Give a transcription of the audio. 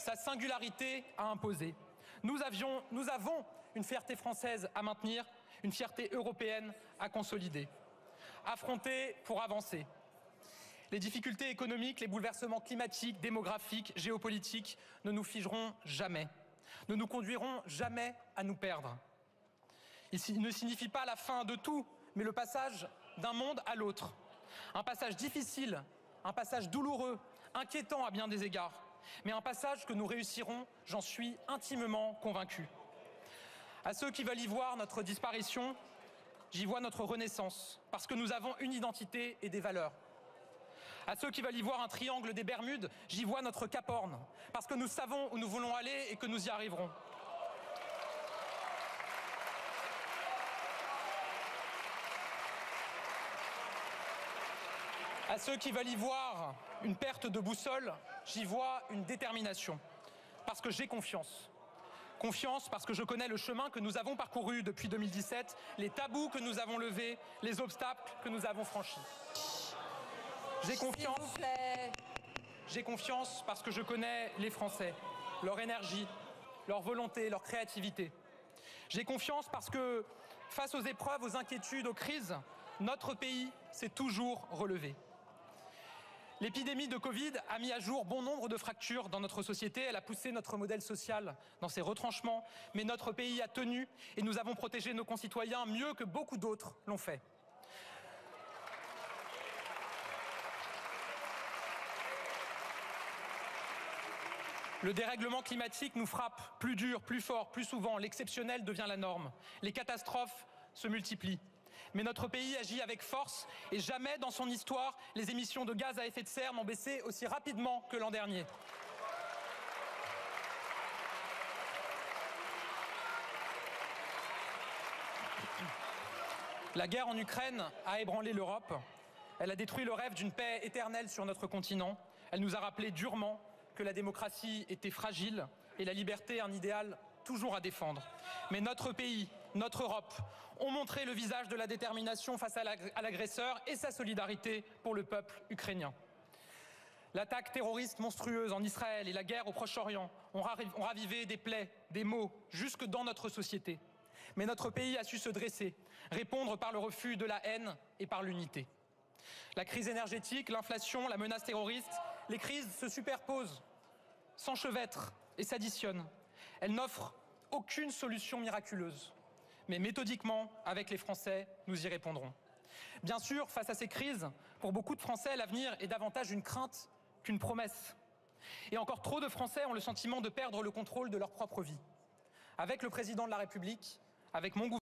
sa singularité à imposer. Nous avons une fierté française à maintenir, une fierté européenne à consolider. Affronter pour avancer. Les difficultés économiques, les bouleversements climatiques, démographiques, géopolitiques ne nous figeront jamais, ne nous conduiront jamais à nous perdre. Il ne signifie pas la fin de tout, mais le passage d'un monde à l'autre. Un passage difficile, un passage douloureux, inquiétant à bien des égards, mais un passage que nous réussirons, j'en suis intimement convaincu. À ceux qui veulent y voir notre disparition, j'y vois notre renaissance, parce que nous avons une identité et des valeurs. À ceux qui veulent y voir un triangle des Bermudes, j'y vois notre Cap Horn, parce que nous savons où nous voulons aller et que nous y arriverons. À ceux qui veulent y voir une perte de boussole, j'y vois une détermination, parce que j'ai confiance. Confiance parce que je connais le chemin que nous avons parcouru depuis 2017, les tabous que nous avons levés, les obstacles que nous avons franchis. J'ai confiance parce que je connais les Français, leur énergie, leur volonté, leur créativité. J'ai confiance parce que face aux épreuves, aux inquiétudes, aux crises, notre pays s'est toujours relevé. L'épidémie de Covid a mis à jour bon nombre de fractures dans notre société. Elle a poussé notre modèle social dans ses retranchements. Mais notre pays a tenu et nous avons protégé nos concitoyens mieux que beaucoup d'autres l'ont fait. Le dérèglement climatique nous frappe plus dur, plus fort, plus souvent. L'exceptionnel devient la norme. Les catastrophes se multiplient. Mais notre pays agit avec force et jamais dans son histoire, les émissions de gaz à effet de serre n'ont baissé aussi rapidement que l'an dernier. La guerre en Ukraine a ébranlé l'Europe. Elle a détruit le rêve d'une paix éternelle sur notre continent. Elle nous a rappelé durement que la démocratie était fragile et la liberté un idéal toujours à défendre. Mais notre pays, notre Europe, ont montré le visage de la détermination face à l'agresseur et sa solidarité pour le peuple ukrainien. L'attaque terroriste monstrueuse en Israël et la guerre au Proche-Orient ont ravivé des plaies, des maux, jusque dans notre société. Mais notre pays a su se dresser, répondre par le refus de la haine et par l'unité. La crise énergétique, l'inflation, la menace terroriste, les crises se superposent, s'enchevêtrent et s'additionnent. Elles n'offrent aucune solution miraculeuse. Mais méthodiquement, avec les Français, nous y répondrons. Bien sûr, face à ces crises, pour beaucoup de Français, l'avenir est davantage une crainte qu'une promesse. Et encore trop de Français ont le sentiment de perdre le contrôle de leur propre vie. Avec le président de la République, avec mon gouvernement,